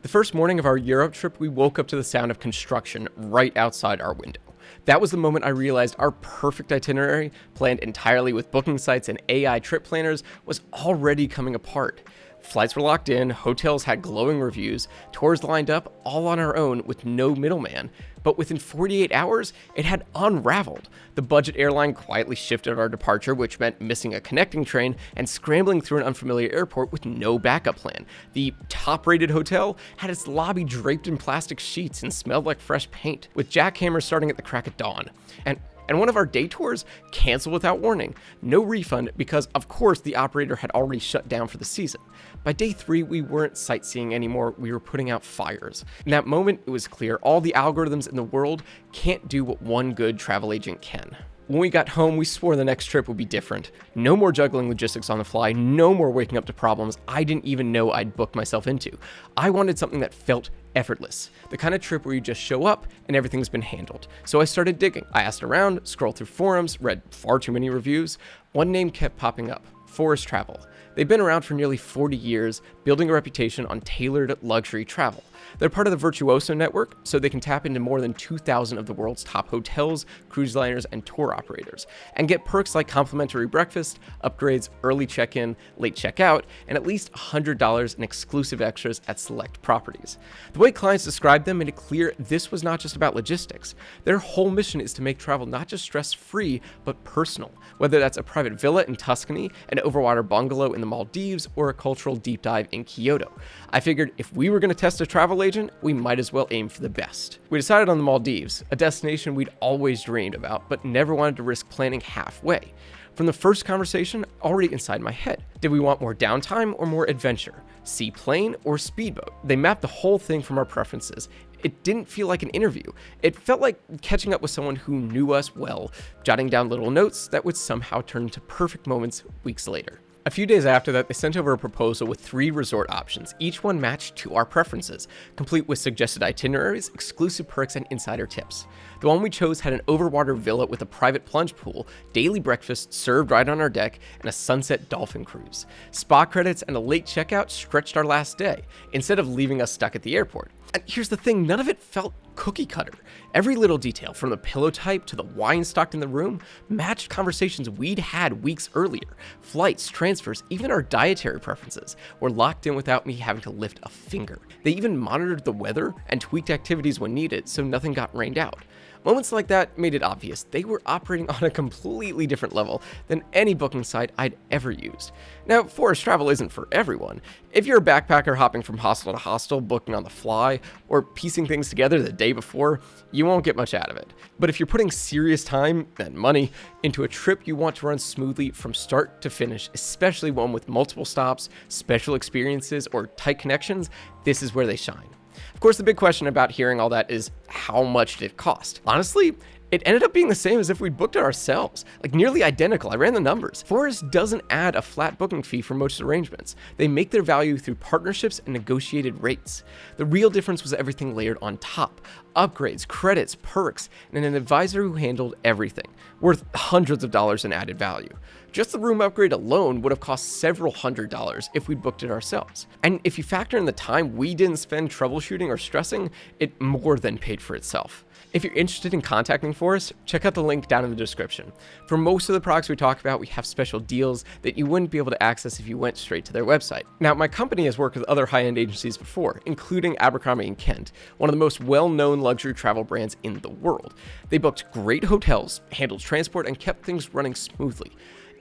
The first morning of our Europe trip, we woke up to the sound of construction right outside our window. That was the moment I realized our perfect itinerary, planned entirely with booking sites and AI trip planners, was already coming apart. Flights were locked in, hotels had glowing reviews, tours lined up, all on our own with no middleman. But within 48 hours, it had unraveled. The budget airline quietly shifted our departure, which meant missing a connecting train and scrambling through an unfamiliar airport with no backup plan. The top-rated hotel had its lobby draped in plastic sheets and smelled like fresh paint, with jackhammers starting at the crack of dawn. And one of our day tours canceled without warning. No refund because, of course, the operator had already shut down for the season. By day 3, we weren't sightseeing anymore, we were putting out fires. In that moment, it was clear all the algorithms in the world can't do what one good travel agent can. When we got home, we swore the next trip would be different. No more juggling logistics on the fly, no more waking up to problems I didn't even know I'd booked myself into. I wanted something that felt effortless, the kind of trip where you just show up and everything's been handled. So I started digging. I asked around, scrolled through forums, read far too many reviews. One name kept popping up: Forest Travel. They've been around for nearly 40 years, building a reputation on tailored luxury travel. They're part of the Virtuoso network, so they can tap into more than 2,000 of the world's top hotels, cruise liners, and tour operators, and get perks like complimentary breakfast, upgrades, early check-in, late checkout, and at least $100 in exclusive extras at select properties. The way clients described them made it clear this was not just about logistics. Their whole mission is to make travel not just stress-free, but personal, whether that's a private villa in Tuscany, an overwater bungalow in the Maldives, or a cultural deep dive in Kyoto. I figured if we were going to test a travel agent, we might as well aim for the best. We decided on the Maldives, a destination we'd always dreamed about, but never wanted to risk planning halfway. From the first conversation, already inside my head, did we want more downtime or more adventure? Seaplane or speedboat? They mapped the whole thing from our preferences. It didn't feel like an interview. It felt like catching up with someone who knew us well, jotting down little notes that would somehow turn into perfect moments weeks later. A few days after that, they sent over a proposal with 3 resort options, each one matched to our preferences, complete with suggested itineraries, exclusive perks, and insider tips. The one we chose had an overwater villa with a private plunge pool, daily breakfast served right on our deck, and a sunset dolphin cruise. Spa credits and a late checkout stretched our last day, instead of leaving us stuck at the airport. And here's the thing, none of it felt cookie cutter. Every little detail, from the pillow type to the wine stocked in the room, matched conversations we'd had weeks earlier. Flights, transfers, even our dietary preferences were locked in without me having to lift a finger. They even monitored the weather and tweaked activities when needed so nothing got rained out. Moments like that made it obvious they were operating on a completely different level than any booking site I'd ever used. Now, forest travel isn't for everyone. If you're a backpacker hopping from hostel to hostel, booking on the fly, or piecing things together the day before, you won't get much out of it. But if you're putting serious time and money into a trip you want to run smoothly from start to finish, especially one with multiple stops, special experiences, or tight connections, this is where they shine. Of course, the big question about hearing all that is, how much did it cost? Honestly, it ended up being the same as if we'd booked it ourselves, like nearly identical. I ran the numbers. Forest doesn't add a flat booking fee for most arrangements. They make their value through partnerships and negotiated rates. The real difference was everything layered on top: upgrades, credits, perks, and an advisor who handled everything, worth hundreds of dollars in added value. Just the room upgrade alone would have cost several $100s if we'd booked it ourselves. And if you factor in the time we didn't spend troubleshooting or stressing, it more than paid for itself. If you're interested in contacting Forest, check out the link down in the description. For most of the products we talk about, we have special deals that you wouldn't be able to access if you went straight to their website. Now, my company has worked with other high-end agencies before, including Abercrombie & Kent, one of the most well-known luxury travel brands in the world. They booked great hotels, handled transport, and kept things running smoothly.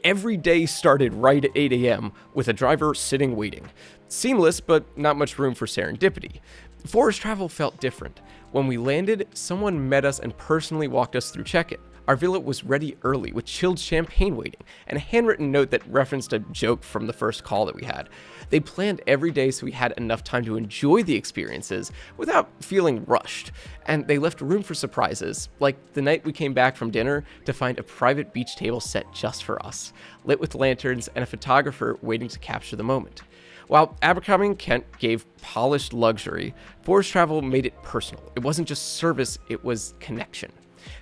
Every day started right at 8 a.m. with a driver sitting waiting. Seamless, but not much room for serendipity. Forest Travel felt different. When we landed, someone met us and personally walked us through check-in. Our villa was ready early with chilled champagne waiting and a handwritten note that referenced a joke from the first call that we had. They planned every day so we had enough time to enjoy the experiences without feeling rushed. And they left room for surprises, like the night we came back from dinner to find a private beach table set just for us, lit with lanterns and a photographer waiting to capture the moment. While Abercrombie & Kent gave polished luxury, Forest Travel made it personal. It wasn't just service, it was connection.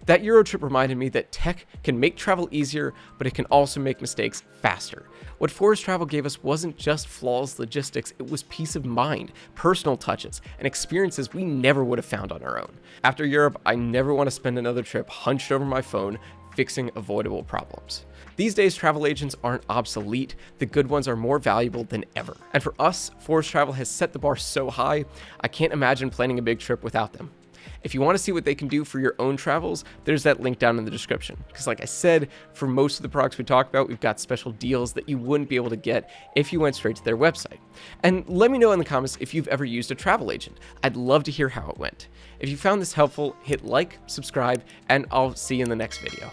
That Euro trip reminded me that tech can make travel easier, but it can also make mistakes faster. What forced travel gave us wasn't just flawless logistics, it was peace of mind, personal touches, and experiences we never would have found on our own. After Europe, I never want to spend another trip hunched over my phone fixing avoidable problems. These days, travel agents aren't obsolete, the good ones are more valuable than ever. And for us, forced travel has set the bar so high, I can't imagine planning a big trip without them. If you want to see what they can do for your own travels, there's that link down in the description. Because like I said, for most of the products we talk about, we've got special deals that you wouldn't be able to get if you went straight to their website. And let me know in the comments if you've ever used a travel agent. I'd love to hear how it went. If you found this helpful, hit like, subscribe, and I'll see you in the next video.